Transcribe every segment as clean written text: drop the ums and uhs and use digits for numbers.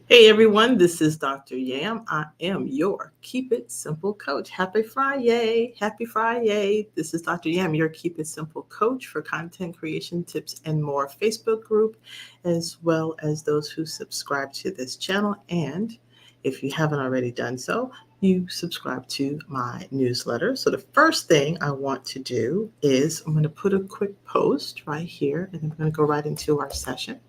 Hey everyone, this is Dr. Yam. I am your Keep It Simple coach. Happy Friday! Happy Friday! This is Dr. Yam, your Keep It Simple coach for content creation tips and more Facebook group, as well as those who subscribe to this channel. And if you haven't already done so, you subscribe to my newsletter. So the first thing I want to do is I'm going to put a quick post right here, and I'm going to go right into our session.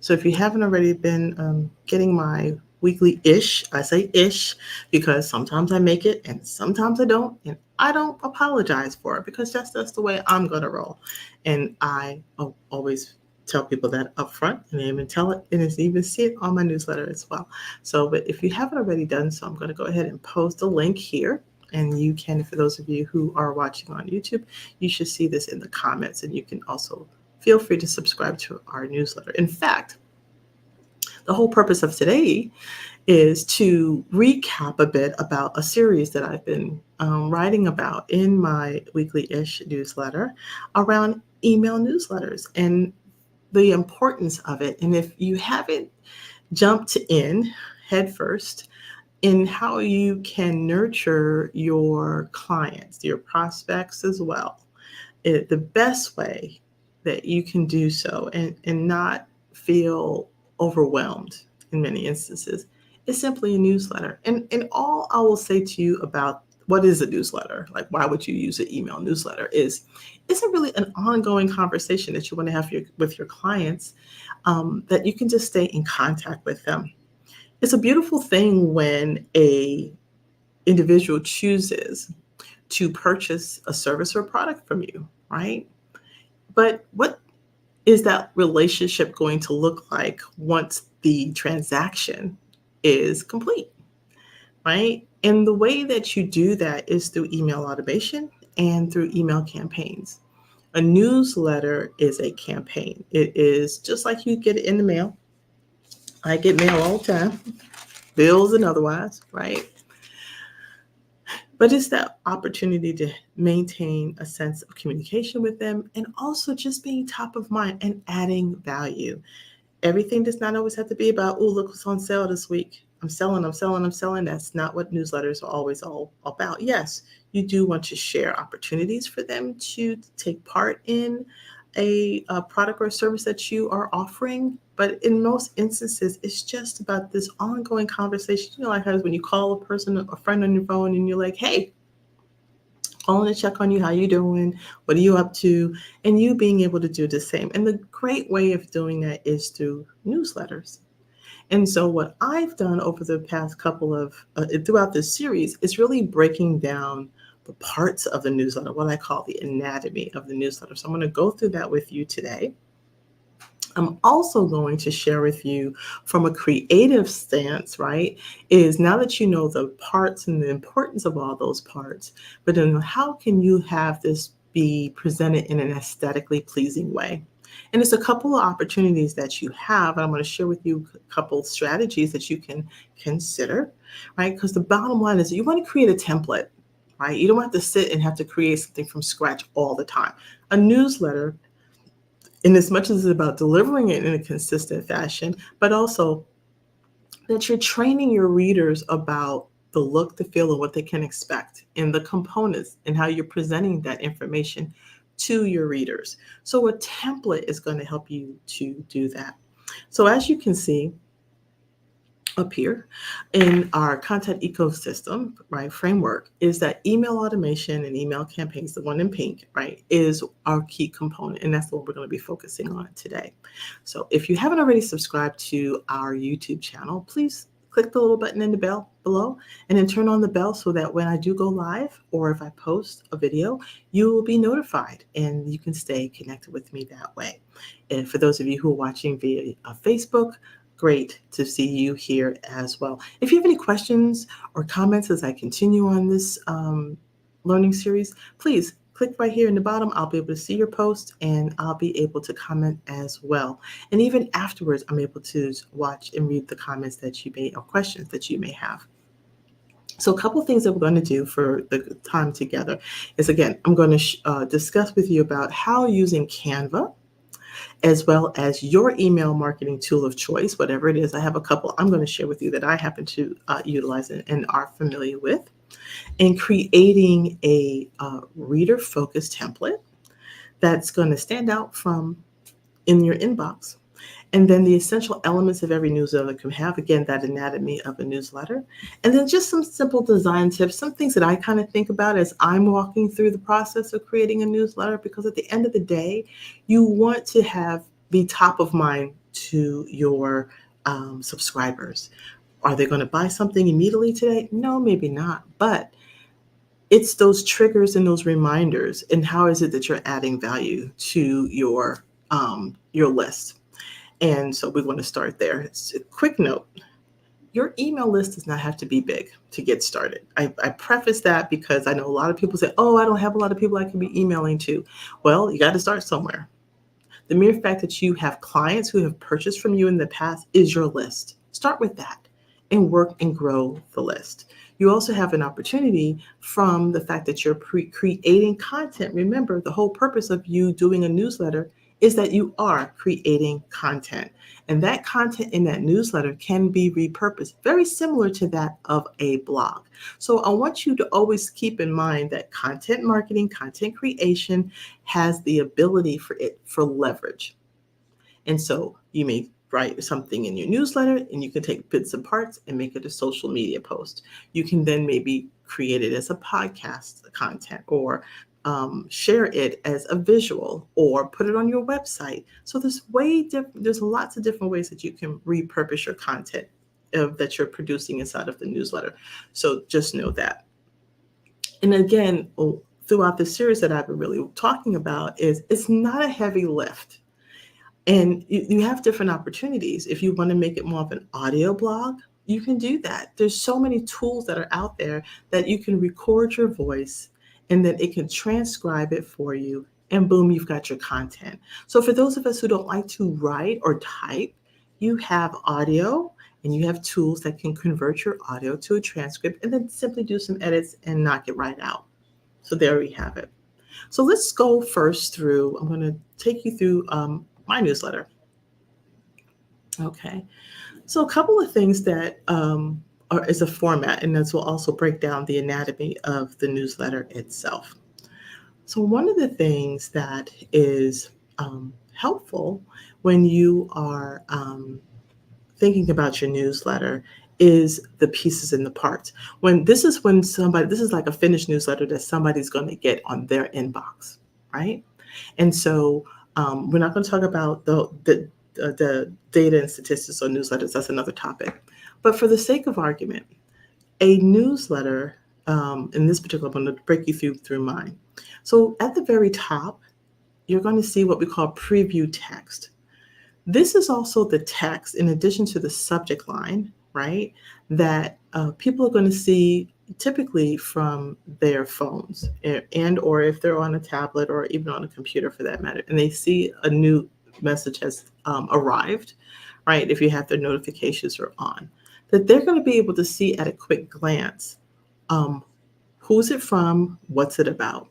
So if you haven't already been getting my weekly ish, I say ish because sometimes I make it and sometimes I don't. And I don't apologize for it because that's the way I'm going to roll. And I always tell people that up front and they even tell it and even see it on my newsletter as well. So, but if you haven't already done so, I'm going to go ahead and post a link here. And you can, for those of you who are watching on YouTube, you should see this in the comments and you can also feel free to subscribe to our newsletter. In fact, the whole purpose of today is to recap a bit about a series that I've been writing about in my weekly ish newsletter around email newsletters and the importance of it. And if you haven't jumped in headfirst in how you can nurture your clients, your prospects as well, the best way that you can do so and not feel overwhelmed in many instances is simply a newsletter. And all I will say to you about what is a newsletter, like why would you use an email newsletter, is it's a really an ongoing conversation that you want to have with your clients, that you can just stay in contact with them. It's a beautiful thing when a individual chooses to purchase a service or product from you, right? But what is that relationship going to look like once the transaction is complete, right? And the way that you do that is through email automation and through email campaigns. A newsletter is a campaign. It is just like you get it in the mail. I get mail all the time, bills and otherwise, right? But it's that opportunity to maintain a sense of communication with them and also just being top of mind and adding value. Everything does not always have to be about, oh, look what's on sale this week. I'm selling, I'm selling, I'm selling. That's not what newsletters are always all about. Yes, you do want to share opportunities for them to take part in a product or service that you are offering. But in most instances, it's just about this ongoing conversation. You know, like how when you call a person, a friend on your phone, and you're like, hey, calling to check on you, how you doing, what are you up to, and you being able to do the same. And the great way of doing that is through newsletters. And so what I've done over the past couple of throughout this series is really breaking down the parts of the newsletter, what I call the anatomy of the newsletter. So I'm going to go through that with you today. I'm also going to share with you from a creative stance, right? Is now that you know the parts and the importance of all those parts, but then how can you have this be presented in an aesthetically pleasing way? And it's a couple of opportunities that you have, and I'm going to share with you a couple of strategies that you can consider, right? Because the bottom line is you want to create a template, right? You don't have to sit and have to create something from scratch all the time. A newsletter, in as much as it's about delivering it in a consistent fashion, but also that you're training your readers about the look, the feel, and what they can expect in the components and how you're presenting that information to your readers. So a template is going to help you to do that. So as you can see, up here in our content ecosystem, right, framework is that email automation and email campaigns, the one in pink, right, is our key component. And that's what we're going to be focusing on today. So if you haven't already subscribed to our YouTube channel, please click the little button in the bell below and then turn on the bell so that when I do go live or if I post a video, you will be notified and you can stay connected with me that way. And for those of you who are watching via Facebook, great to see you here as well. If you have any questions or comments as I continue on this learning series, please click right here in the bottom. I'll be able to see your post and I'll be able to comment as well. And even afterwards, I'm able to watch and read the comments that you may or questions that you may have. So a couple of things that we're going to do for the time together is, again, I'm going to discuss with you about how using Canva as well as your email marketing tool of choice, whatever it is. I have a couple I'm going to share with you that I happen to utilize and are familiar with, and creating a reader focused template that's going to stand out from in your inbox. And then the essential elements of every newsletter can have, again, that anatomy of a newsletter. And then just some simple design tips, some things that I kind of think about as I'm walking through the process of creating a newsletter, because at the end of the day, you want to be top of mind to your subscribers. Are they going to buy something immediately today? No, maybe not. But it's those triggers and those reminders, and how is it that you're adding value to your list. And so we want to start there. It's a quick note. Your email list does not have to be big to get started. I preface that because I know a lot of people say, oh, I don't have a lot of people I can be emailing to. Well, you got to start somewhere. The mere fact that you have clients who have purchased from you in the past is your list. Start with that and work and grow the list. You also have an opportunity from the fact that you're creating content. Remember, the whole purpose of you doing a newsletter is that you are creating content. And that content in that newsletter can be repurposed, very similar to that of a blog. So I want you to always keep in mind that content marketing, content creation has the ability for leverage. And so you may write something in your newsletter and you can take bits and parts and make it a social media post. You can then maybe create it as a podcast content, or share it as a visual, or put it on your website. So there's lots of different ways that you can repurpose your content that you're producing inside of the newsletter. So just know that. And again, throughout the series that I've been really talking about, is it's not a heavy lift. And you have different opportunities. If you want to make it more of an audio blog, you can do that. There's so many tools that are out there that you can record your voice and then it can transcribe it for you, and boom, you've got your content. So for those of us who don't like to write or type, you have audio and you have tools that can convert your audio to a transcript and then simply do some edits and knock it right out. So there we have it. So let's go first through, I'm going to take you through my newsletter. Okay, so a couple of things that is a format, and this will also break down the anatomy of the newsletter itself. So one of the things that is helpful when you are thinking about your newsletter is the pieces and the parts. This is like a finished newsletter that somebody's going to get on their inbox, right? And so we're not going to talk about the data and statistics on newsletters. That's another topic. But for the sake of argument, a newsletter, in this particular, I'm going to break you through mine. So at the very top, you're going to see what we call preview text. This is also the text, in addition to the subject line, right, that people are going to see typically from their phones, and or if they're on a tablet or even on a computer for that matter, and they see a new message has arrived, right, if you have their notifications are on, that they're going to be able to see at a quick glance who's it from, what's it about.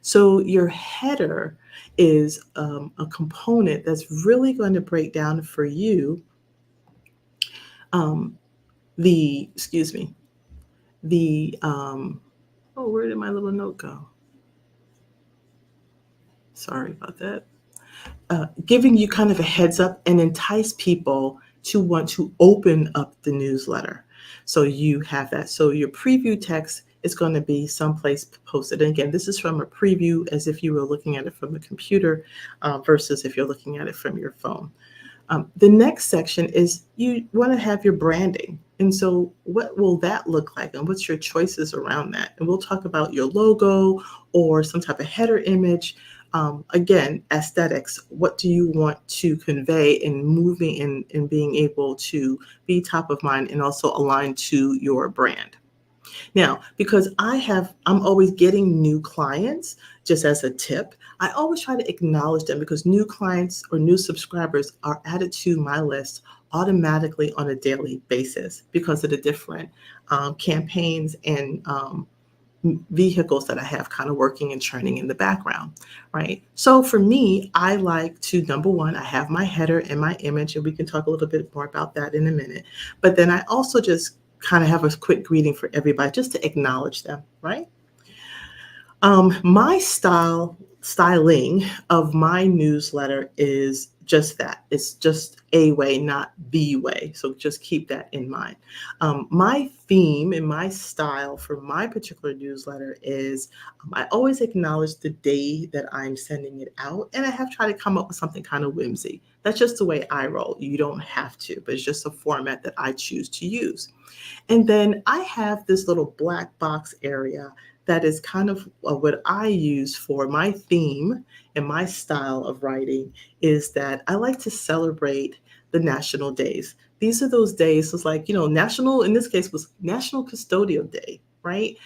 So your header is a component that's really going to break down for you where did my little note go? Sorry about that. Giving you kind of a heads up and entice people to want to open up the newsletter. So you have that. So your preview text is going to be someplace posted. And again, this is from a preview as if you were looking at it from a computer versus if you're looking at it from your phone. The next section is you want to have your branding. And so what will that look like? And what's your choices around that? And we'll talk about your logo or some type of header image. Again, aesthetics. What do you want to convey in moving and being able to be top of mind and also align to your brand? Now, because I'm always getting new clients, just as a tip, I always try to acknowledge them because new clients or new subscribers are added to my list automatically on a daily basis because of the different campaigns and vehicles that I have kind of working and churning in the background, right? So for me, I like to, number one, I have my header and my image, and we can talk a little bit more about that in a minute. But then I also just kind of have a quick greeting for everybody just to acknowledge them, right? My styling of my newsletter is just that. It's just a way, not the way. So just keep that in mind. My theme and my style for my particular newsletter is I always acknowledge the day that I'm sending it out, and I have tried to come up with something kind of whimsy. That's just the way I roll. You don't have to, but it's just a format that I choose to use. And then I have this little black box area that is kind of what I use for my theme and my style of writing is that I like to celebrate the national days. These are those days, it's like, national, in this case, was National Custodial Day, right?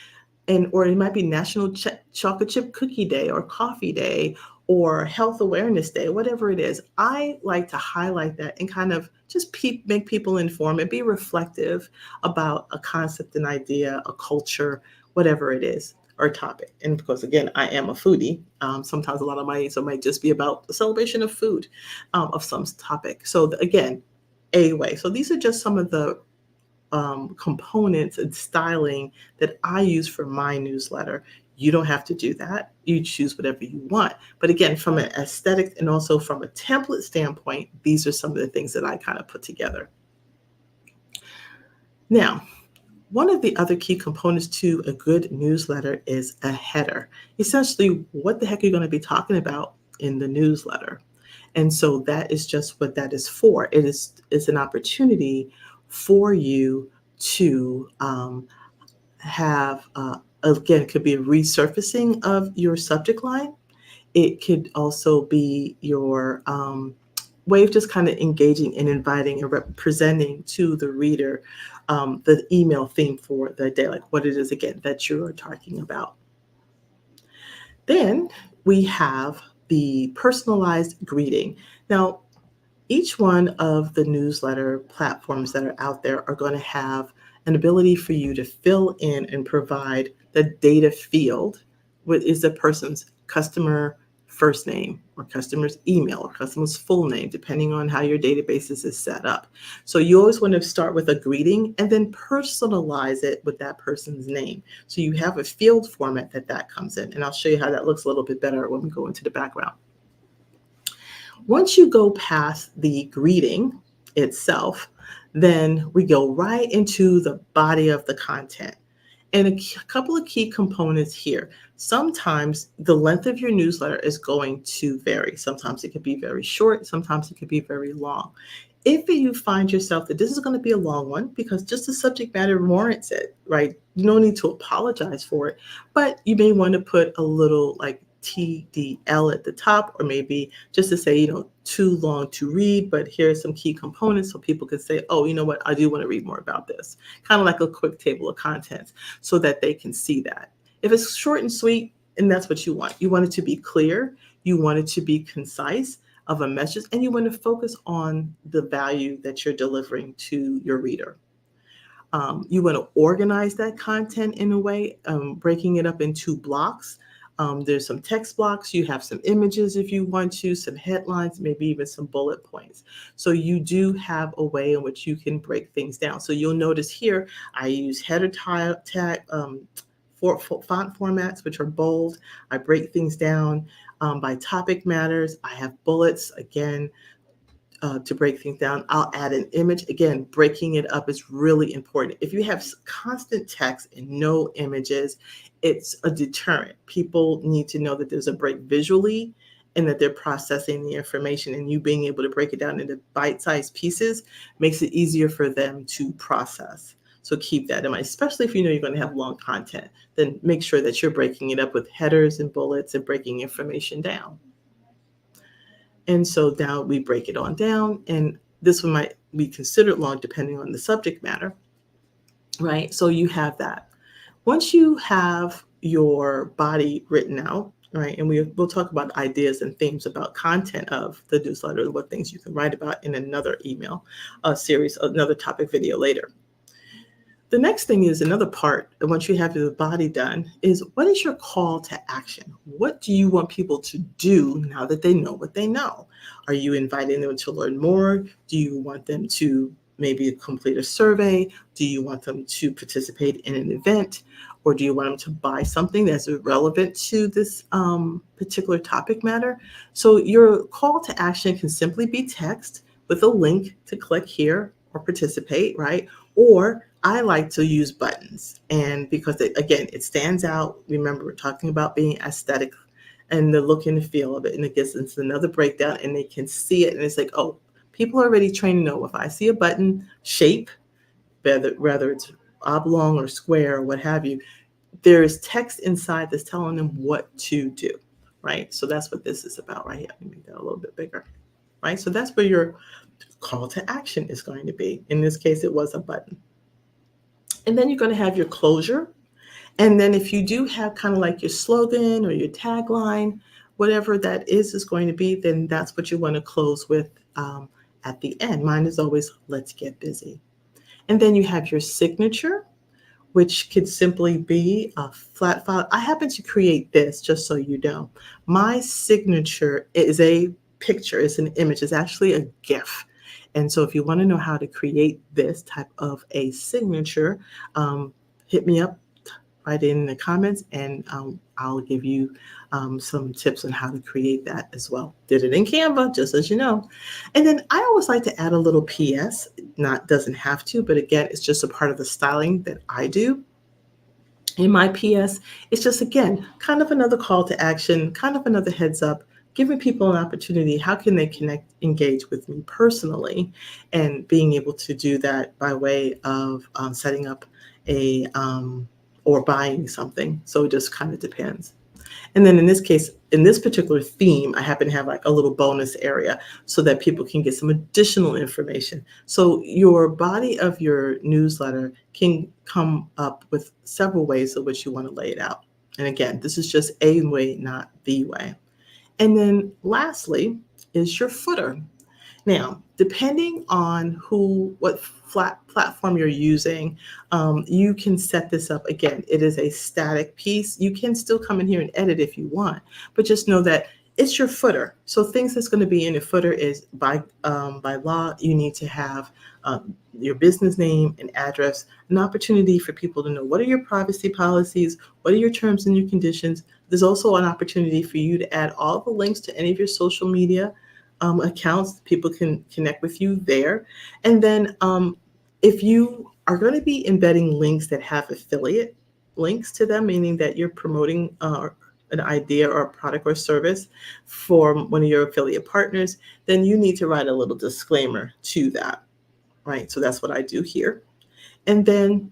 And or it might be National Chocolate Chip Cookie Day or Coffee Day or Health Awareness Day, whatever it is. I like to highlight that and kind of just make people informed and be reflective about a concept, an idea, a culture, whatever it is, or topic. And because again, I am a foodie. Sometimes a lot of my answer might just be about the celebration of food, of some topic. So again, a way. So these are just some of the components and styling that I use for my newsletter. You don't have to do that. You choose whatever you want. But again, from an aesthetic and also from a template standpoint, these are some of the things that I kind of put together. Now, one of the other key components to a good newsletter is a header. Essentially, what the heck are you going to be talking about in the newsletter? And so that is just what that is for. It's an opportunity for you to have, again, it could be a resurfacing of your subject line. It could also be your way of just kind of engaging and inviting and representing to the reader the email theme for the day, like what it is, again, that you're talking about. Then we have the personalized greeting. Now, each one of the newsletter platforms that are out there are going to have an ability for you to fill in and provide the data field, what is the person's customer first name or customer's email or customer's full name, depending on how your databases is set up. So you always want to start with a greeting and then personalize it with that person's name. So you have a field format that comes in, and I'll show you how that looks a little bit better when we go into the background. Once you go past the greeting itself, then we go right into the body of the content. And a couple of key components here. Sometimes the length of your newsletter is going to vary. Sometimes it could be very short, sometimes it could be very long. If you find yourself that this is going to be a long one because just the subject matter warrants it, right? You don't need to apologize for it, but you may want to put a little like TDL at the top, or maybe just to say, too long to read, but here's some key components so people can say, oh, you know what, I do want to read more about this. Kind of like a quick table of contents so that they can see that. If it's short and sweet, and that's what you want it to be clear, you want it to be concise of a message, and you want to focus on the value that you're delivering to your reader. You want to organize that content in a way, breaking it up into blocks. There's some text blocks, you have some images if you want to, some headlines, maybe even some bullet points. So you do have a way in which you can break things down. So you'll notice here, I use header tag for font formats, which are bold. I break things down by topic matters. I have bullets, again, to break things down. I'll add an image. Again, breaking it up is really important. If you have constant text and no images, it's a deterrent. People need to know that there's a break visually and that they're processing the information, and you being able to break it down into bite-sized pieces makes it easier for them to process. So keep that in mind, especially if you know you're going to have long content, then make sure that you're breaking it up with headers and bullets and breaking information down. And so now we break it on down, and this one might be considered long depending on the subject matter, right? So you have that. Once you have your body written out, right, and we'll talk about ideas and themes about content of the newsletter and what things you can write about in another email series, another topic video later. The next thing is another part, and once you have the body done, is what is your call to action? What do you want people to do now that they know what they know? Are you inviting them to learn more? Do you want them to maybe complete a survey? Do you want them to participate in an event? Or do you want them to buy something that's relevant to this particular topic matter? So your call to action can simply be text with a link to click here or participate, right? Or I like to use buttons, and because again, it stands out. Remember, we're talking about being aesthetic and the look and the feel of it, and it gets into another breakdown, and they can see it, and it's like, oh, people are already trained to know if I see a button shape, whether it's oblong or square or what have you, there is text inside that's telling them what to do, right? So that's what this is about right here. Let me make that a little bit bigger, right? So that's where your call to action is going to be. In this case, it was a button. And then you're going to have your closure. And then if you do have kind of like your slogan or your tagline, whatever that is going to be, then that's what you want to close with at the end. Mine is always, let's get busy. And then you have your signature, which could simply be a flat file. I happen to create this, just so you know. My signature is a picture, it's an image, it's actually a GIF. And so if you want to know how to create this type of a signature, hit me up, write it in the comments, and I'll give you some tips on how to create that as well. Did it in Canva, just as you know. And then I always like to add a little PS. Doesn't have to, but again, it's just a part of the styling that I do. In my PS, it's just, again, kind of another call to action, kind of another heads up, giving people an opportunity. How can they connect, engage with me personally, and being able to do that by way of setting up a or buying something. So it just kind of depends. And then in this case, in this particular theme, I happen to have like a little bonus area so that people can get some additional information. So your body of your newsletter can come up with several ways in which you want to lay it out. And again, this is just a way, not the way. And then lastly is your footer. Now, depending on what platform you're using, you can set this up. Again, it is a static piece. You can still come in here and edit if you want, but just know that it's your footer. So things that's going to be in your footer is by law, you need to have your business name and address, an opportunity for people to know what are your privacy policies, what are your terms and your conditions. There's also an opportunity for you to add all the links to any of your social media accounts. People can connect with you there. And then if you are going to be embedding links that have affiliate links to them, meaning that you're promoting an idea or a product or service for one of your affiliate partners, then you need to write a little disclaimer to that, right? So that's what I do here. And then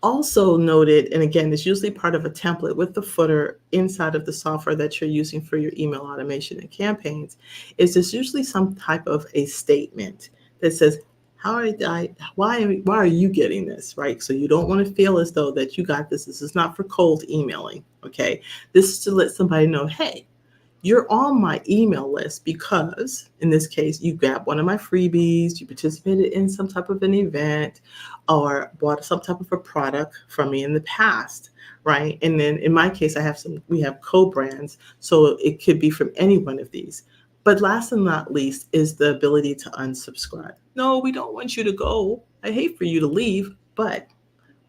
also noted, and again, it's usually part of a template with the footer inside of the software that you're using for your email automation and campaigns, is there's usually some type of a statement that says, why are you getting this, right? So you don't want to feel as though that you got this. This is not for cold emailing, okay? This is to let somebody know, hey, you're on my email list because, in this case, you grabbed one of my freebies, you participated in some type of an event, or bought some type of a product from me in the past, right? And then in my case, we have co-brands, so it could be from any one of these. But last and not least is the ability to unsubscribe. No, we don't want you to go. I hate for you to leave, but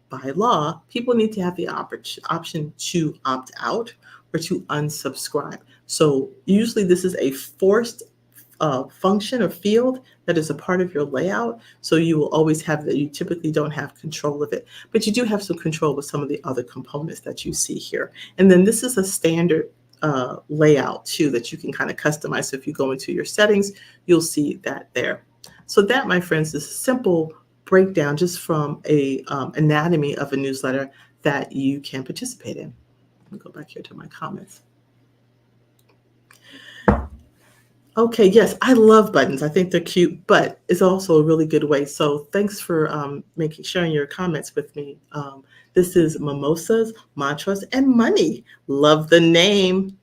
by law, people need to have the option to opt out or to unsubscribe. So usually this is a forced function or field that is a part of your layout. So you will always have that. You typically don't have control of it, but you do have some control with some of the other components that you see here. And then this is a standard layout too that you can kind of customize. So if you go into your settings, you'll see that there. So that, my friends, is a simple breakdown just from a anatomy of a newsletter that you can participate in. Let me go back here to my comments. Okay, yes, I love buttons. I think they're cute, but it's also a really good way. So thanks for sharing your comments with me. This is Mimosas, Mantras, and Money. Love the name.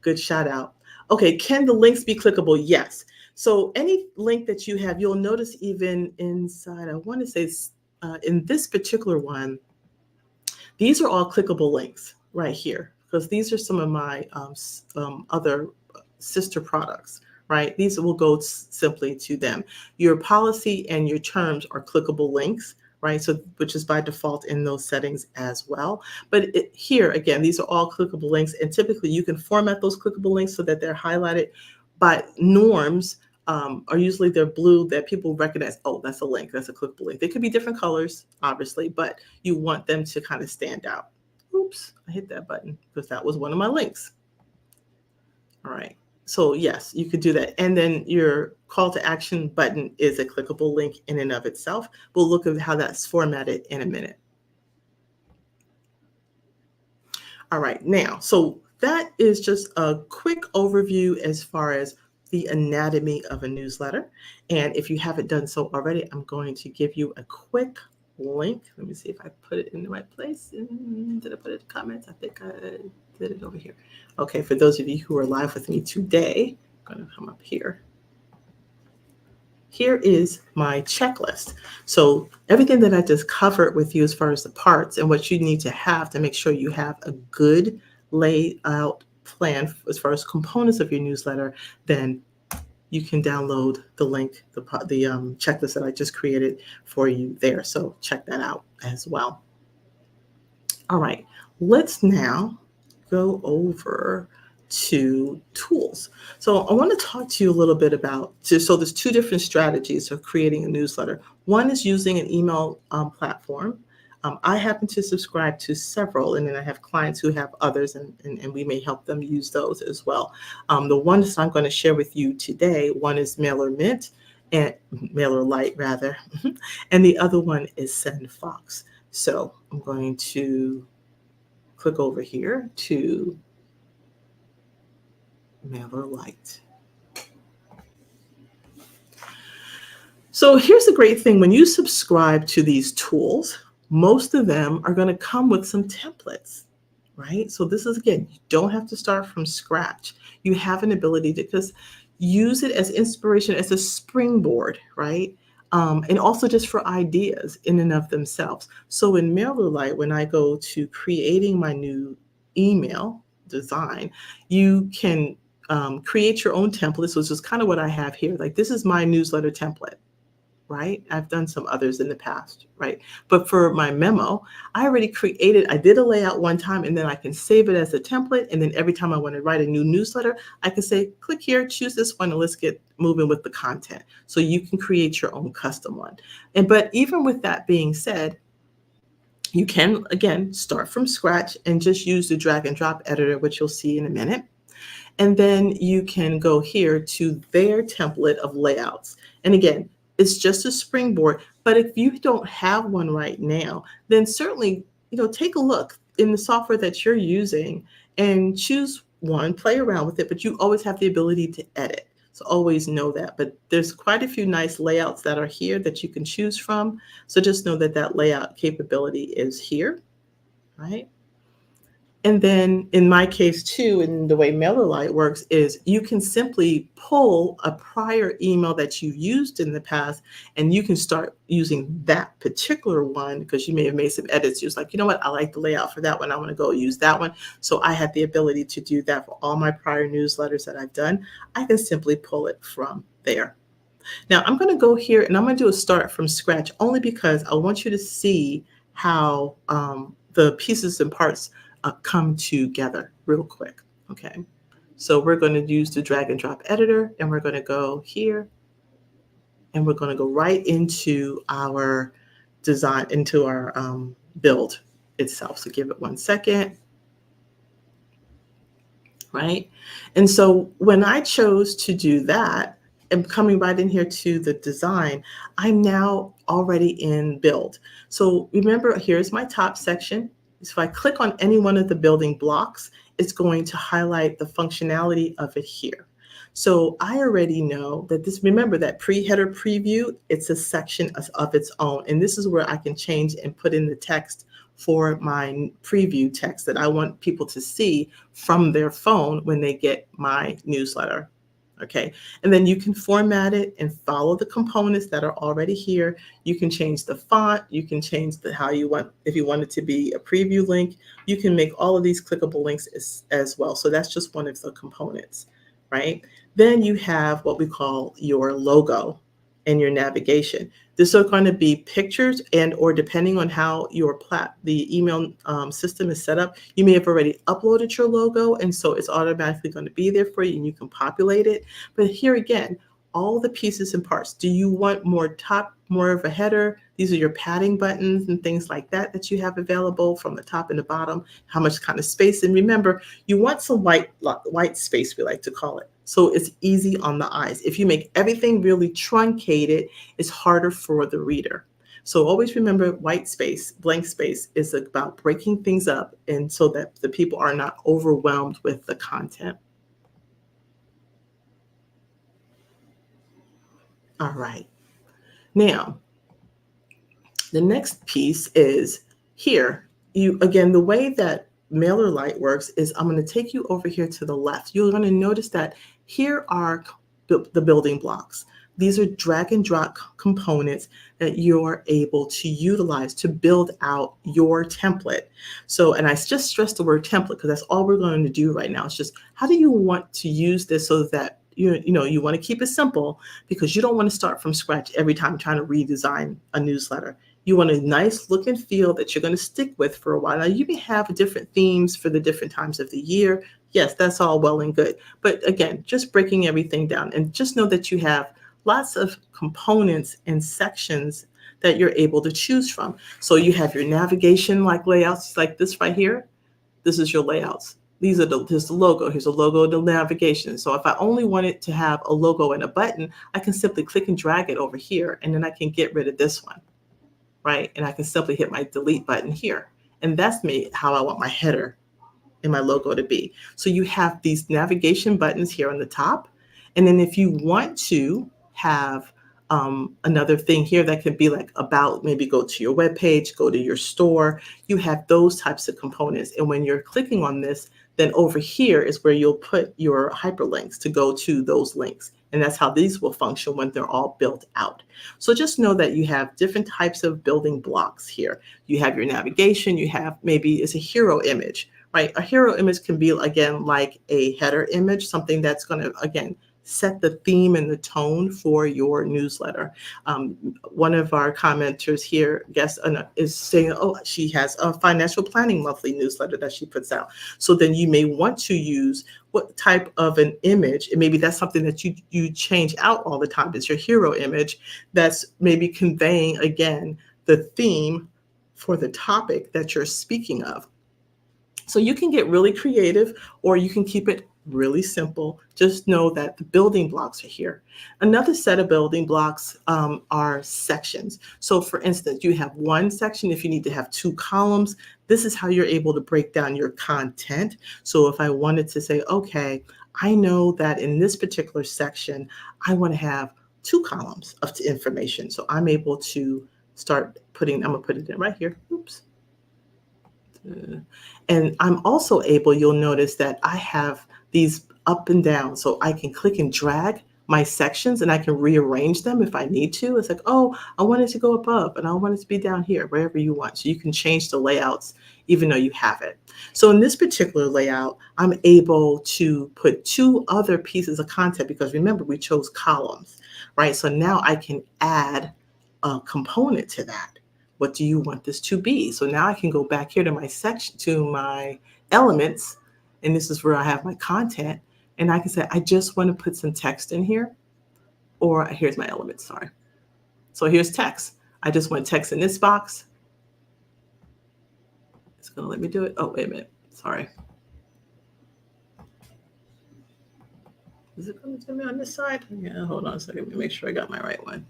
Good shout out. Okay, can the links be clickable? Yes. So any link that you have, you'll notice even inside, I want to say in this particular one, these are all clickable links right here, because these are some of my other sister products, right? These will go simply to them. Your policy and your terms are clickable links, right? So, which is by default in those settings as well. But here, again, these are all clickable links. And typically you can format those clickable links so that they're highlighted by norms, are usually they're blue, that people recognize, oh, that's a link, that's a clickable link. They could be different colors, obviously, but you want them to kind of stand out. Oops, I hit that button because that was one of my links. All right. So yes, you could do that. And then your call to action button is a clickable link in and of itself. We'll look at how that's formatted in a minute. All right, now, so that is just a quick overview as far as the anatomy of a newsletter. And if you haven't done so already, I'm going to give you a quick link. Let me see if I put it in the right place. Did I put it in the comments? I think I did it over here. Okay, for those of you who are live with me today, I'm going to come up here. Here is my checklist. So everything that I just covered with you as far as the parts and what you need to have to make sure you have a good laid out plan as far as components of your newsletter, then you can download the link, the checklist that I just created for you there. So check that out as well. All right, let's now go over to tools. So I want to talk to you a little bit about, so there's two different strategies of creating a newsletter. One is using an email platform. I happen to subscribe to several, and then I have clients who have others, and we may help them use those as well. The ones I'm going to share with you today, one is MailerMint, and MailerLite rather, and the other one is SendFox. So I'm going to click over here to MailerLite. So here's the great thing. When you subscribe to these tools, most of them are going to come with some templates, right? So this is, again, you don't have to start from scratch. You have an ability to just use it as inspiration, as a springboard, right? And also just for ideas in and of themselves. So in MailerLite, when I go to creating my new email design, you can create your own templates, which is kind of what I have here. Like, this is my newsletter template, right? I've done some others in the past, right? But for my memo, I already created, I did a layout one time, and then I can save it as a template. And then every time I want to write a new newsletter, I can say, click here, choose this one, and let's get moving with the content. So you can create your own custom one. But even with that being said, you can, again, start from scratch and just use the drag and drop editor, which you'll see in a minute. And then you can go here to their template of layouts. And again, it's just a springboard. But if you don't have one right now, then certainly, take a look in the software that you're using and choose one, play around with it, but you always have the ability to edit. So always know that. But there's quite a few nice layouts that are here that you can choose from. So just know that that layout capability is here, right? And then in my case too, and the way MailerLite works is you can simply pull a prior email that you used in the past, and you can start using that particular one because you may have made some edits. You're like, you know what, I like the layout for that one. I want to go use that one. So I had the ability to do that for all my prior newsletters that I've done. I can simply pull it from there. Now I'm going to go here and I'm going to do a start from scratch only because I want you to see how the pieces and parts come together real quick. Okay, so we're going to use the drag and drop editor, and we're going to go here, and we're going to go right into our design, into our build itself. So give it 1 second. Right, and so when I chose to do that, and coming right in here to the design, I'm now already in build. So remember, here's my top section. So if I click on any one of the building blocks, it's going to highlight the functionality of it here. So I already know that this, remember that pre-header preview, it's a section of its own. And this is where I can change and put in the text for my preview text that I want people to see from their phone when they get my newsletter. Okay, and then you can format it and follow the components that are already here. You can change the font, you can change the how you want, if you want it to be a preview link, you can make all of these clickable links as well. So that's just one of the components, right? Then you have what we call your logo and your navigation. This are going to be pictures, and or depending on how the email system is set up, you may have already uploaded your logo, and so it's automatically going to be there for you and you can populate it. But here again, all the pieces and parts. Do you want more of a header? These are your padding buttons and things like that you have available from the top and the bottom. How much kind of space? And remember, you want some white space, we like to call it. So it's easy on the eyes. If you make everything really truncated, it's harder for the reader. So always remember, white space, blank space is about breaking things up, and so that the people are not overwhelmed with the content. All right. Now, the next piece is here. Again, the way that MailerLite works is I'm going to take you over here to the left. You're going to notice that here are the building blocks. These are drag and drop components that you're able to utilize to build out your template. So, and I just stress the word template because that's all we're going to do right now. It's just, how do you want to use this so that you want to keep it simple, because you don't want to start from scratch every time trying to redesign a newsletter. You want a nice look and feel that you're going to stick with for a while. Now, you may have different themes for the different times of the year. Yes, that's all well and good. But again, just breaking everything down, and just know that you have lots of components and sections that you're able to choose from. So you have your navigation like layouts like this right here. This is your layouts. Here's the logo. Here's a logo, the navigation. So if I only wanted to have a logo and a button, I can simply click and drag it over here, and then I can get rid of this one, right? And I can simply hit my delete button here. And that's how I want my header and my logo to be. So you have these navigation buttons here on the top. And then if you want to have another thing here that could be like about, maybe go to your web page, go to your store, you have those types of components. And when you're clicking on this, then over here is where you'll put your hyperlinks to go to those links. And that's how these will function when they're all built out. So just know that you have different types of building blocks here. You have your navigation, you have maybe it's a hero image, right? A hero image can be, again, like a header image, something that's going to, again, set the theme and the tone for your newsletter. One of our commenters here, is saying, oh, she has a financial planning monthly newsletter that she puts out. So then you may want to use what type of an image, and maybe that's something that you change out all the time. It's your hero image that's maybe conveying, again, the theme for the topic that you're speaking of. So you can get really creative, or you can keep it really simple. Just know that the building blocks are here. Another set of building blocks are sections. So for instance, you have one section. If you need to have 2 columns, this is how you're able to break down your content. So if I wanted to say, okay, I know that in this particular section, I want to have 2 columns of information. So I'm able to start I'm gonna put it in right here. Oops. And I'm also able, you'll notice that I have these up and down, so I can click and drag my sections and I can rearrange them if I need to. It's like, oh, I want it to go above and I want it to be down here, wherever you want. So you can change the layouts even though you have it. So in this particular layout, I'm able to put 2 other pieces of content, because remember, we chose columns, right? So now I can add a component to that. What do you want this to be? So now I can go back here to my section, to my elements, and this is where I have my content. And I can say, I just want to put some text in here, or here's my elements, sorry. So here's text. I just want text in this box. It's going to let me do it. Oh, wait a minute. Sorry. Is it going to tell me on this side? Yeah, hold on a second. Let me make sure I got my right one.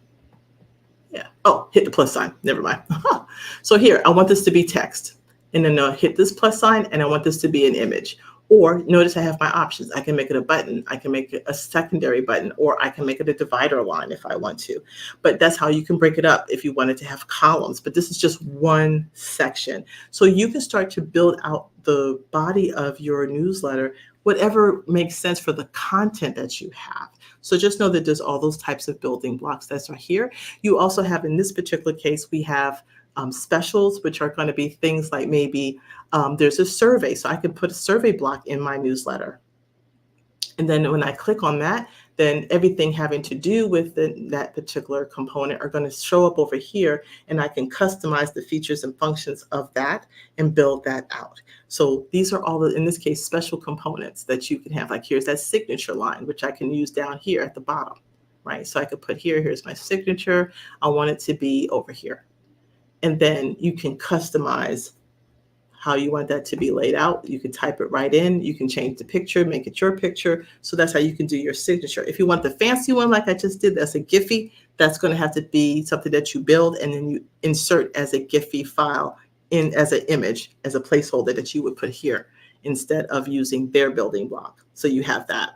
Yeah. Oh, hit the plus sign. Never mind. So here, I want this to be text. And then I'll hit this plus sign, and I want this to be an image. Or notice I have my options. I can make it a button. I can make it a secondary button, or I can make it a divider line if I want to. But that's how you can break it up if you wanted to have columns. But this is just one section. So you can start to build out the body of your newsletter whatever makes sense for the content that you have. So just know that there's all those types of building blocks that are here. You also have, in this particular case, we have specials, which are going to be things like maybe there's a survey. So I can put a survey block in my newsletter. And then when I click on that, then everything having to do with that particular component are going to show up over here, and I can customize the features and functions of that and build that out. So these are all, in this case, special components that you can have. Like here's that signature line, which I can use down here at the bottom, right? So I could put here's my signature. I want it to be over here. And then you can customize how you want that to be laid out. You can type it right in. You can change the picture, make it your picture. So that's how you can do your signature. If you want the fancy one, like I just did, that's a Giphy. That's going to have to be something that you build and then you insert as a Giphy file in as an image, as a placeholder that you would put here instead of using their building block. So you have that.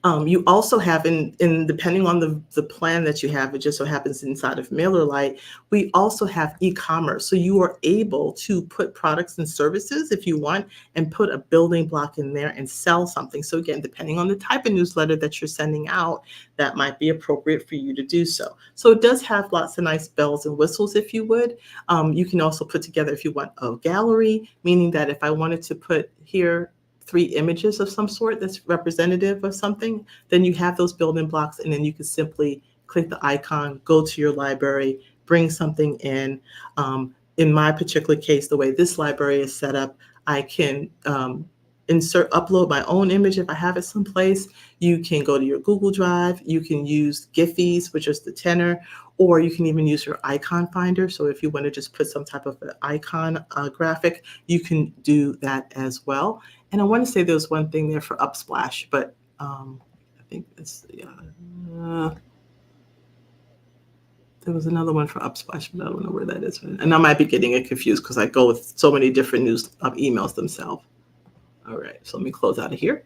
You also have, in depending on the plan that you have, it just so happens inside of MailerLite, we also have e-commerce. So you are able to put products and services if you want and put a building block in there and sell something. So again, depending on the type of newsletter that you're sending out, that might be appropriate for you to do so. So it does have lots of nice bells and whistles, if you would. You can also put together, if you want, a gallery, meaning that if I wanted to put here 3 images of some sort that's representative of something, then you have those building blocks, and then you can simply click the icon, go to your library, bring something in. In my particular case, the way this library is set up, I can upload my own image if I have it someplace. You can go to your Google Drive. You can use Giphies, which is the tenor, or you can even use your icon finder. So if you want to just put some type of an icon graphic, you can do that as well. And I want to say there was one thing there for Upsplash, but I think it's, there was another one for Upsplash, but I don't know where that is. And I might be getting it confused because I go with so many different emails themselves. All right, so let me close out of here.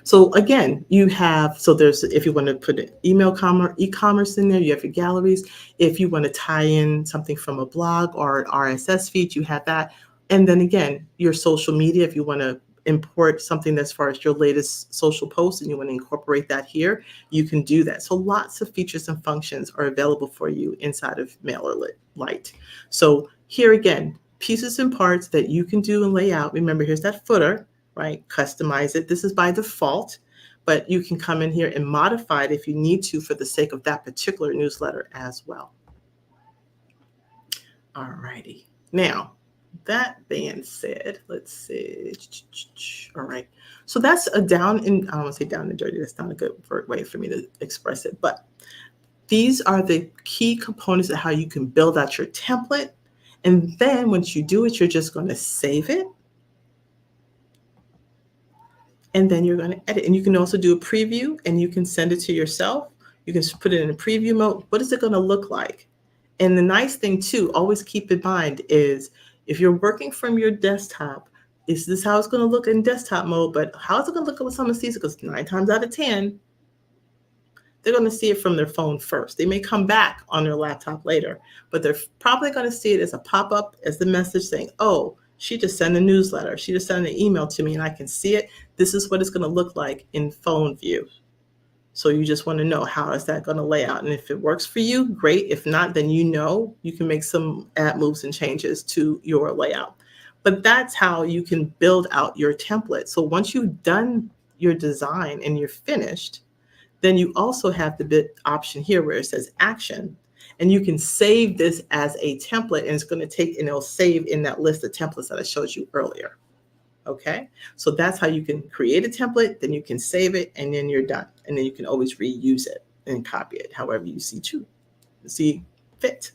So again, you have, so there's, if you want to put an e-commerce in there, you have your galleries. If you want to tie in something from a blog or an RSS feed, you have that. And then again, your social media, if you want to import something as far as your latest social post and you want to incorporate that here, you can do that. So lots of features and functions are available for you inside of MailerLite. So here again, pieces and parts that you can do and lay out. Remember, here's that footer, right? Customize it. This is by default, but you can come in here and modify it if you need to for the sake of that particular newsletter as well. All righty. Now, that being said, let's see. All right. So that's a down and I don't want to say down and dirty. That's not a good way for me to express it. But these are the key components of how you can build out your template. And then once you do it, you're just going to save it. And then you're going to edit. And you can also do a preview and you can send it to yourself. You can put it in a preview mode. What is it going to look like? And the nice thing too, always keep in mind is if you're working from your desktop, is this how it's going to look in desktop mode? But how is it going to look when someone sees it? Because 9 times out of 10, they're going to see it from their phone first. They may come back on their laptop later, but they're probably going to see it as a pop-up, as the message saying, oh, she just sent a newsletter. She just sent an email to me and I can see it. This is what it's going to look like in phone view. So you just want to know, how is that going to lay out? And if it works for you, great. If not, then you can make some add moves and changes to your layout. But that's how you can build out your template. So once you've done your design and you're finished, then you also have the bit option here where it says action. And you can save this as a template, and it's going to take, and it'll save in that list of templates that I showed you earlier. Okay, so that's how you can create a template, then you can save it, and then you're done. And then you can always reuse it and copy it however you see fit.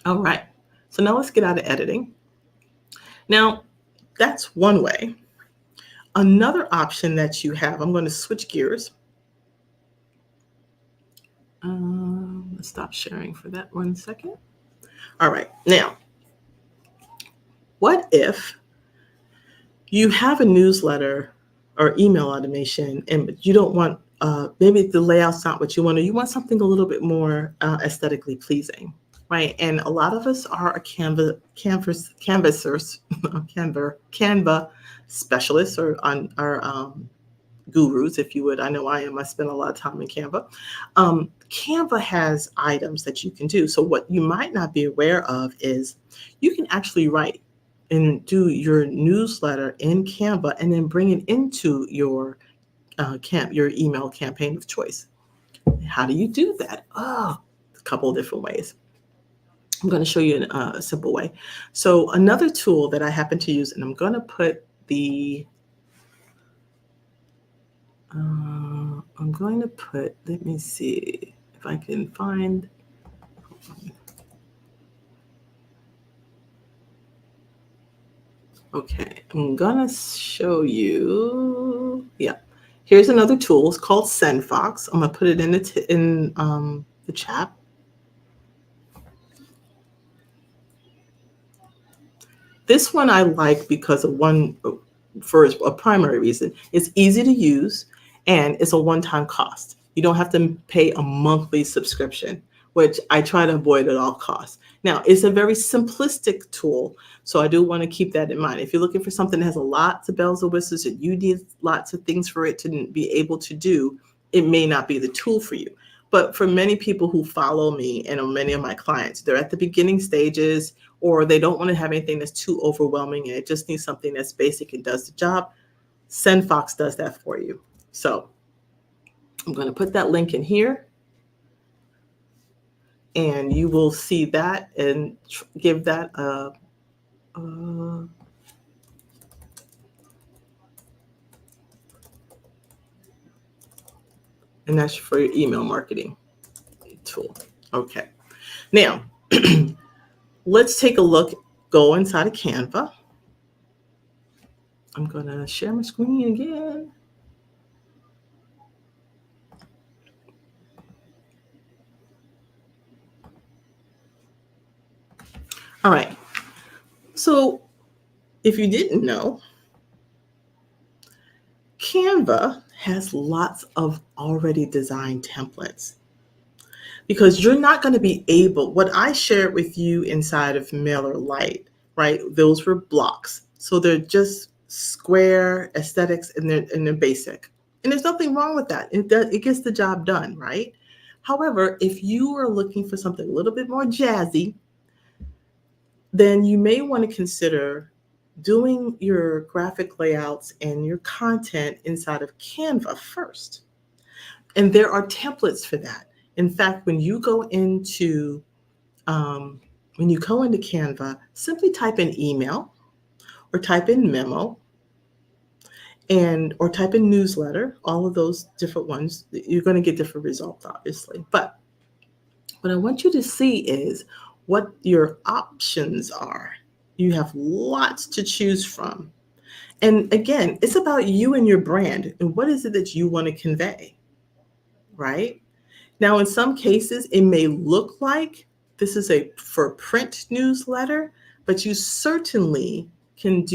All right, so now let's get out of editing. Now, that's one way. Another option that you have, I'm going to switch gears. Let's stop sharing for that 1 second. All right, now, what if you have a newsletter or email automation and you don't want, maybe the layout's not what you want, or you want something a little bit more aesthetically pleasing? right? And a lot of us are a canvassers, Canva specialists, or on our gurus, if you would. I know I am. I spend a lot of time in Canva. Canva has items that you can do. So what you might not be aware of is you can actually write and do your newsletter in Canva and then bring it into your your email campaign of choice. How do you do that? Oh, a couple of different ways. I'm going to show you in a simple way. So another tool that I happen to use, and I'm going to put let me see if I can find, okay, I'm going to show you, yeah. Here's another tool. It's called SendFox. I'm going to put it in the chat. This one I like because for a primary reason. It's easy to use and it's a one-time cost. You don't have to pay a monthly subscription, which I try to avoid at all costs. Now, it's a very simplistic tool, so I do want to keep that in mind. If you're looking for something that has lots of bells and whistles and you need lots of things for it to be able to do, it may not be the tool for you. But for many people who follow me and many of my clients, they're at the beginning stages, or they don't want to have anything that's too overwhelming and it just needs something that's basic and does the job. SendFox does that for you. So I'm going to put that link in here and you will see that and give that and that's for your email marketing tool. Okay. Now, let's take a look, go inside of Canva. I'm going to share my screen again. All right. So if you didn't know, Canva has lots of already designed templates because you're not going to be able, what I shared with you inside of MailerLite, right? Those were blocks. So they're just square aesthetics and they're basic. And there's nothing wrong with that. It gets the job done, right? However, if you are looking for something a little bit more jazzy, then you may want to consider doing your graphic layouts and your content inside of Canva first. And there are templates for that. In fact, when you go into Canva, simply type in email or type in memo or type in newsletter, all of those different ones. You're going to get different results, obviously. But what I want you to see is what your options are. You have lots to choose from. And again, it's about you and your brand and what is it that you want to convey, right? Now, in some cases, it may look like this is a for print newsletter, but you certainly can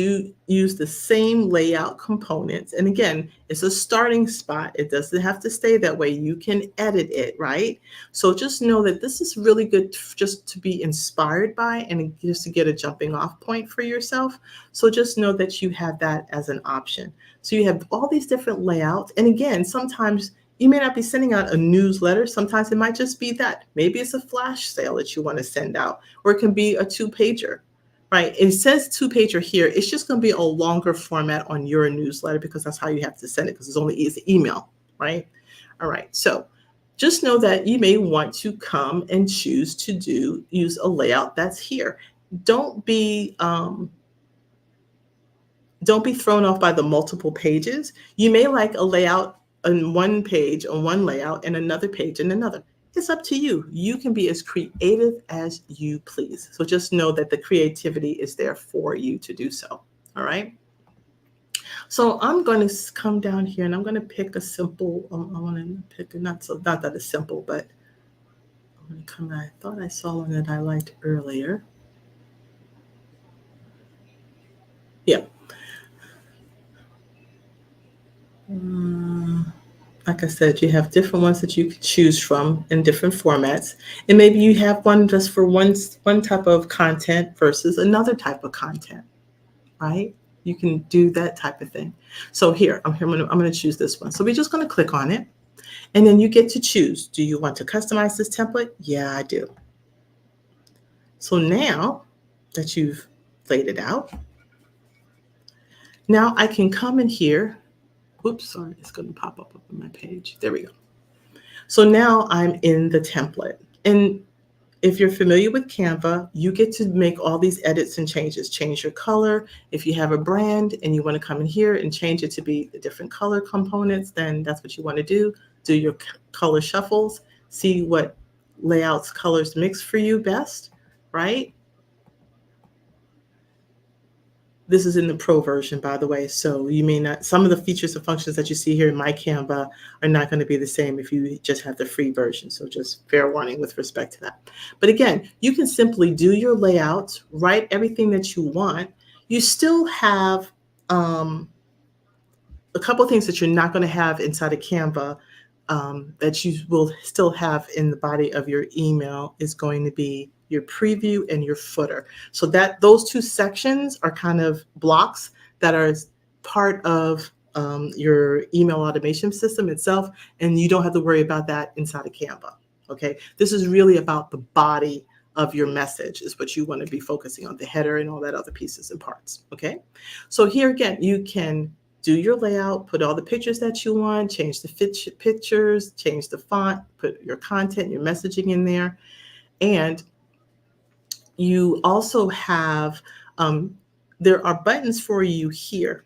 use the same layout components. And again, it's a starting spot. It doesn't have to stay that way. You can edit it, right? So just know that this is really good just to be inspired by and just to get a jumping off point for yourself. So just know that you have that as an option. So you have all these different layouts. And again, sometimes you may not be sending out a newsletter. Sometimes it might just be that. Maybe it's a flash sale that you want to send out, or it can be a 2-pager, right? It says 2-pager here. It's just going to be a longer format on your newsletter because that's how you have to send it because it's an email, right? All right. So just know that you may want to come and choose to use a layout that's here. Don't be thrown off by the multiple pages. You may like a layout on one page on one layout and another page and another. It's up to you. You can be as creative as you please. So just know that the creativity is there for you to do so. All right. So I'm going to come down here and I'm going to pick a simple, I want to pick not that it's simple, but I'm going to come, I thought I saw one that I liked earlier. Yeah. Like I said, you have different ones that you could choose from in different formats. And maybe you have one just for one type of content versus another type of content, right? You can do that type of thing. So here, I'm going to choose this one. So we're just going to click on it. And then you get to choose. Do you want to customize this template? Yeah, I do. So now that you've laid it out, now I can come in here. Oops, sorry, it's going to pop up on my page. There we go. So now I'm in the template. And if you're familiar with Canva, you get to make all these edits and changes. Change your color. If you have a brand and you want to come in here and change it to be the different color components, then that's what you want to do. Do your color shuffles. See what layouts colors mix for you best, right? This is in the pro version, by the way, so you may not, some of the features and functions that you see here in my Canva are not going to be the same if you just have the free version. So just fair warning with respect to that. But again, you can simply do your layouts, write everything that you want. You still have a couple of things that you're not going to have inside of Canva that you will still have in the body of your email is going to be your preview and your footer. So that those two sections are kind of blocks that are part of your email automation system itself, and you don't have to worry about that inside of Canva. Okay, this is really about the body of your message is what you want to be focusing on, the header and all that other pieces and parts. Okay, so here again, you can do your layout, put all the pictures that you want, change the pictures, change the font, put your content, your messaging in there. And you also have, there are buttons for you here.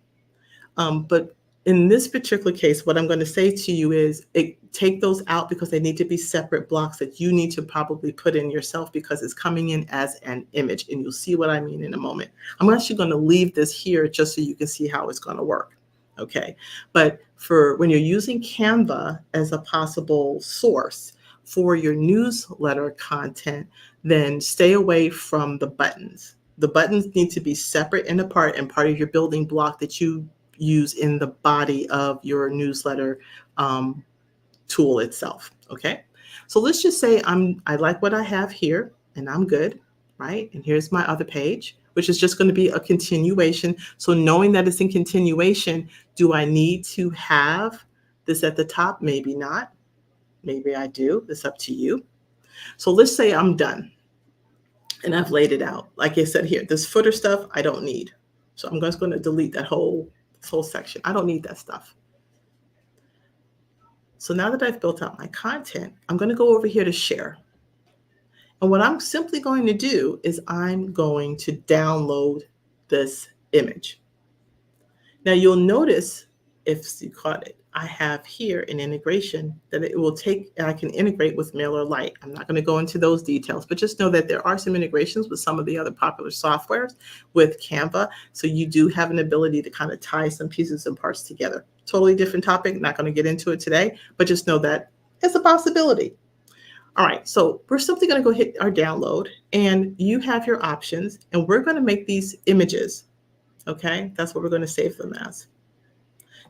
But in this particular case, what I'm going to say to you is take those out because they need to be separate blocks that you need to probably put in yourself because it's coming in as an image. And you'll see what I mean in a moment. I'm actually going to leave this here just so you can see how it's going to work. Okay, but for when you're using Canva as a possible source for your newsletter content, then stay away from the buttons. The buttons need to be separate and apart and part of your building block that you use in the body of your newsletter tool itself. Okay, so let's just say I like what I have here and I'm good, right? And here's my other page, which is just going to be a continuation. So knowing that it's in continuation, do I need to have this at the top? Maybe not. Maybe I do. It's up to you. So let's say I'm done and I've laid it out. Like I said here, this footer stuff I don't need. So I'm just going to delete that whole section. I don't need that stuff. So now that I've built out my content, I'm going to go over here to share. And what I'm simply going to do is I'm going to download this image. Now you'll notice, if you caught it, I have here an integration that it will take, and I can integrate with MailerLite. I'm not going to go into those details, but just know that there are some integrations with some of the other popular softwares with Canva. So you do have an ability to kind of tie some pieces and parts together. Totally different topic, not going to get into it today, but just know that it's a possibility. All right, so we're simply going to go hit our download and you have your options and we're going to make these images. Okay, that's what we're going to save them as.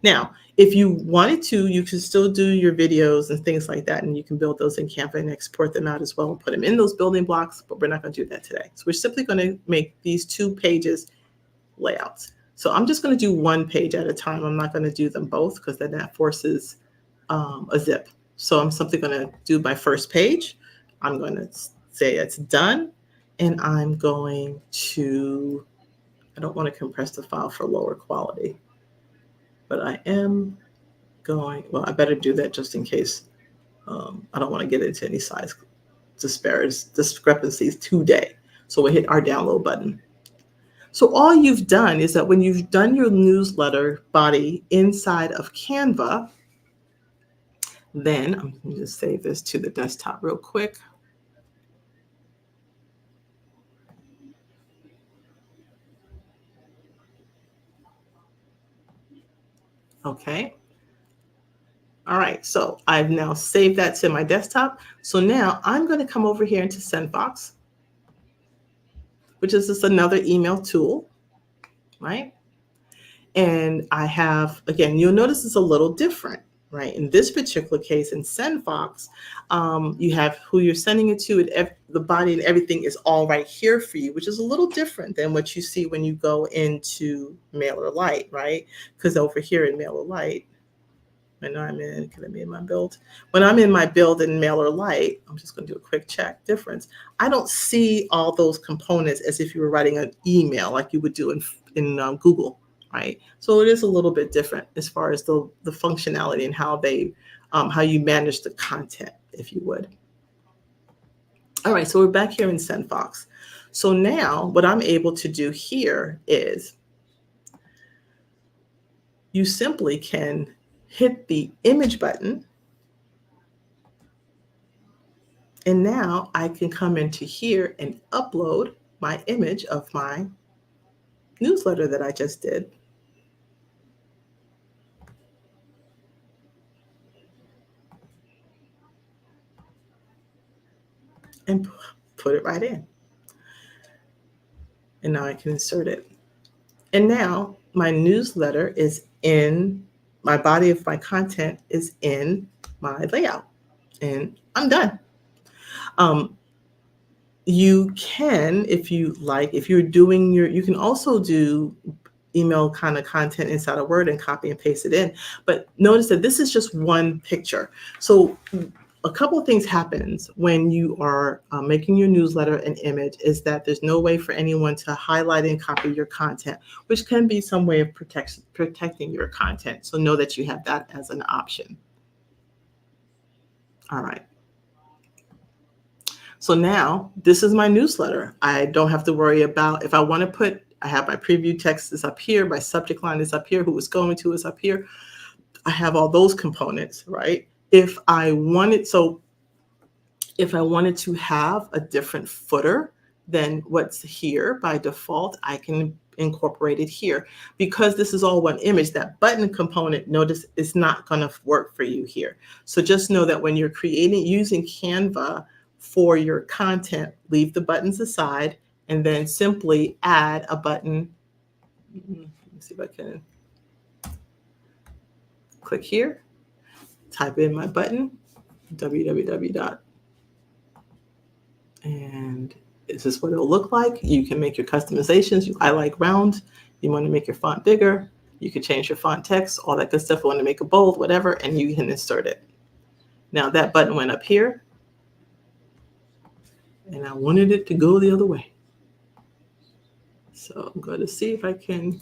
Now, if you wanted to, you can still do your videos and things like that, and you can build those in Canva and export them out as well and put them in those building blocks, but we're not going to do that today. So we're simply going to make these 2 pages layouts. So I'm just going to do 1 page at a time. I'm not going to do them both because then that forces a zip. So I'm simply going to do my first page. I'm going to say it's done, and I'm going to, I don't want to compress the file for lower quality, but I am going, well, I better do that just in case. I don't want to get into any size discrepancies today. So we'll hit our download button. So all you've done is that when you've done your newsletter body inside of Canva, then I'm going to just save this to the desktop real quick. Okay. All right, so I've now saved that to my desktop. So now I'm going to come over here into SendFox, which is just another email tool, right? And I have, again, you'll notice it's a little different, right? In this particular case, in SendFox, you have who you're sending it to, and the body and everything is all right here for you, which is a little different than what you see when you go into MailerLite, right? Because over here in MailerLite, when I'm in, can I be in my build? When I'm in my build in MailerLite, I'm just going to do a quick check difference. I don't see all those components as if you were writing an email like you would do in Google, right? So it is a little bit different as far as the functionality and how you manage the content, if you would. All right, so we're back here in SendFox. So now what I'm able to do here is you simply can hit the image button, and now I can come into here and upload my image of my newsletter that I just did. And put it right in. And now I can insert it. And now my newsletter is in, my body of my content is in my layout. And I'm done. You can, if you like, if you're doing you can also do email kind of content inside of Word and copy and paste it in. But notice that this is just one picture. So a couple of things happens when you are making your newsletter an image is that there's no way for anyone to highlight and copy your content, which can be some way of protecting your content. So know that you have that as an option. All right. So now this is my newsletter. I don't have to worry about if I want to I have my preview text is up here, my subject line is up here, who it's going to is up here. I have all those components, right? If I wanted to have a different footer than what's here by default, I can incorporate it here. Because this is all one image, that button component, notice, is not going to work for you here. So just know that when you're using Canva for your content, leave the buttons aside and then simply add a button. Let me see if I can click here, type in my button, www. And this is what it'll look like. You can make your customizations. I like round. You want to make your font bigger. You can change your font text, all that good stuff. You want to make it bold, whatever, and you can insert it. Now that button went up here, and I wanted it to go the other way. So I'm going to see if I can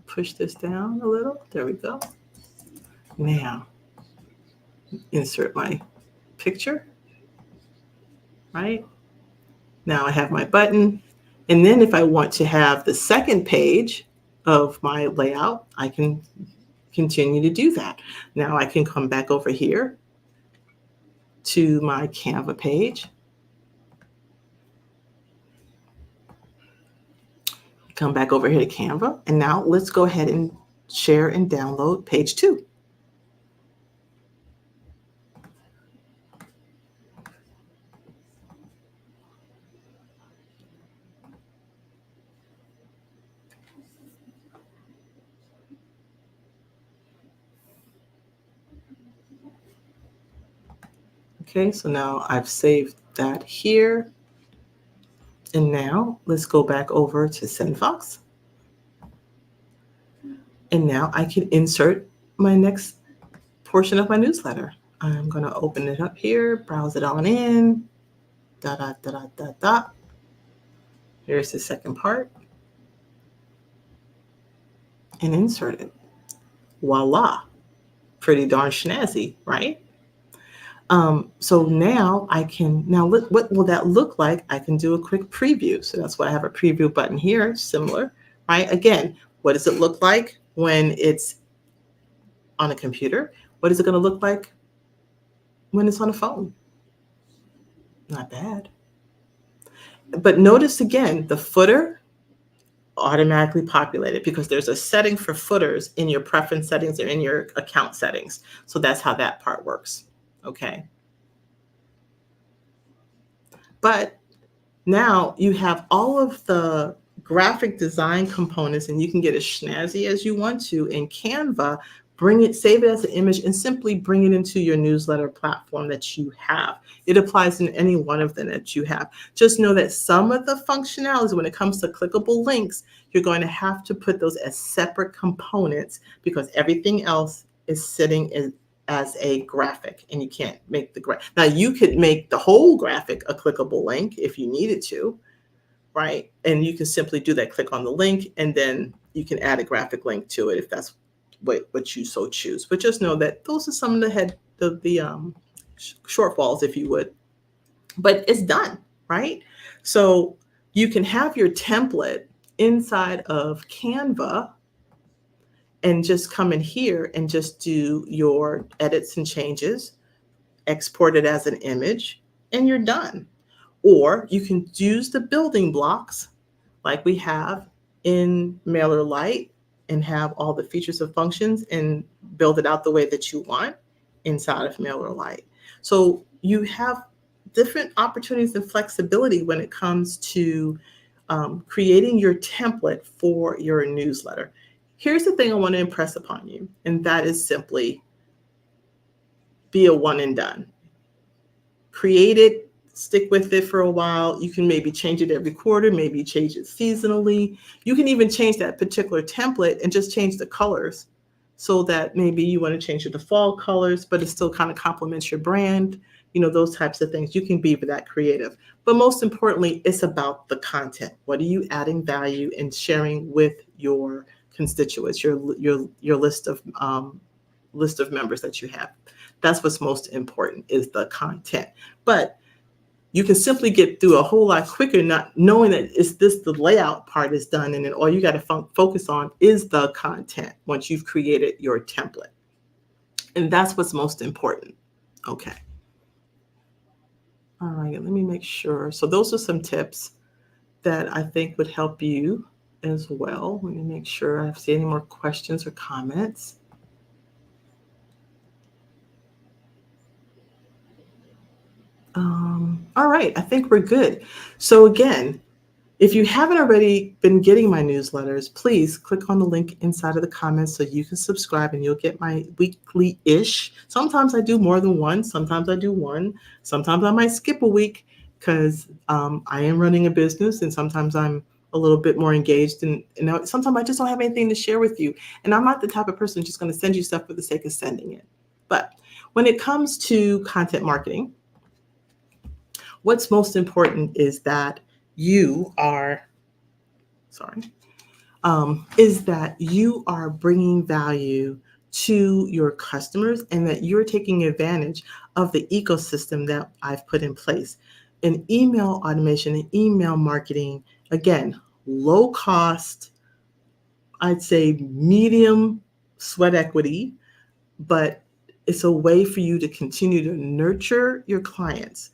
push this down a little. There we go. Now, insert my picture, right? Now I have my button. And then if I want to have the second page of my layout, I can continue to do that. Now I can come back over here to my Canva page. Come back over here to Canva. And now let's go ahead and share and download page 2. Okay, so now I've saved that here. And now let's go back over to SendFox. And now I can insert my next portion of my newsletter. I'm going to open it up here, browse it on in, Here's the second part. And insert it. Voila. Pretty darn snazzy, right? So now what will that look like? I can do a quick preview. So that's why I have a preview button here, similar, right? Again, what does it look like when it's on a computer? What is it going to look like when it's on a phone? Not bad. But notice again, the footer automatically populated because there's a setting for footers in your preference settings or in your account settings. So that's how that part works. Okay. But now you have all of the graphic design components and you can get as snazzy as you want to in Canva bring it, save it as an image, and simply bring it into your newsletter platform that you have. It applies in any one of them that you have. Just know that some of the functionalities, when it comes to clickable links, you're going to have to put those as separate components because everything else is sitting as a graphic, and you can't make the graphic. Now, you could make the whole graphic a clickable link if you needed to, right? And you can simply do that, click on the link, and then you can add a graphic link to it if that's what you so choose. But just know that those are some of the shortfalls, if you would. But it's done, right? So you can have your template inside of Canva and just come in here and just do your edits and changes, export it as an image, and you're done. Or you can use the building blocks like we have in MailerLite and have all the features and functions and build it out the way that you want inside of MailerLite. So you have different opportunities and flexibility when it comes to creating your template for your newsletter. Here's the thing I want to impress upon you, and that is simply be a one and done. Create it, stick with it for a while. You can maybe change it every quarter, maybe change it seasonally. You can even change that particular template and just change the colors so that maybe you want to change it to fall colors, but it still kind of complements your brand. You know, those types of things. You can be that creative. But most importantly, it's about the content. What are you adding value and sharing with your constituents, your list of members that you have? That's what's most important, is the content. But you can simply get through a whole lot quicker, not knowing that the layout part is done, and then all you got to focus on is the content once you've created your template. And that's what's most important. Okay. All right, let me make sure. So those are some tips that I think would help you as well. Let me make sure I see any more questions or comments. All right, I think we're good. So again, if you haven't already been getting my newsletters, please click on the link inside of the comments so you can subscribe and you'll get my weekly-ish. Sometimes I do more than one. Sometimes I do one. Sometimes I might skip a week because I am running a business, and sometimes I'm a little bit more engaged, and sometimes I just don't have anything to share with you. And I'm not the type of person just going to send you stuff for the sake of sending it. But when it comes to content marketing, what's most important is that you are bringing value to your customers and that you're taking advantage of the ecosystem that I've put in place. In email automation and email marketing, again, low cost, I'd say medium sweat equity, but it's a way for you to continue to nurture your clients,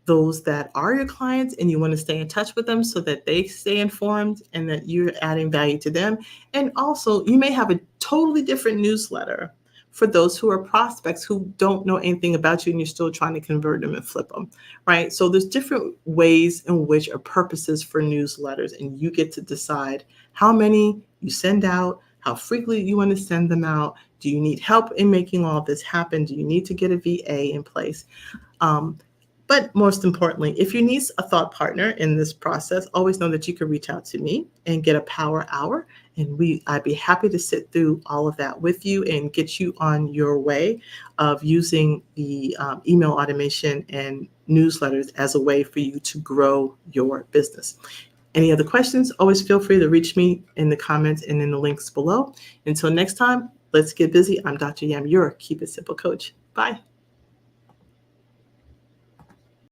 those that are your clients, and you want to stay in touch with them so that they stay informed and that you're adding value to them. And also, you may have a totally different newsletter for those who are prospects who don't know anything about you and you're still trying to convert them and flip them, right? So there's different ways in which are purposes for newsletters, and you get to decide how many you send out, how frequently you want to send them out. Do you need help in making all this happen? Do you need to get a VA in place? But most importantly, if you need a thought partner in this process, always know that you can reach out to me and get a power hour. And I'd be happy to sit through all of that with you and get you on your way of using the email automation and newsletters as a way for you to grow your business. Any other questions? Always feel free to reach me in the comments and in the links below. Until next time, let's get busy. I'm Dr. Yam, your Keep It Simple coach. Bye.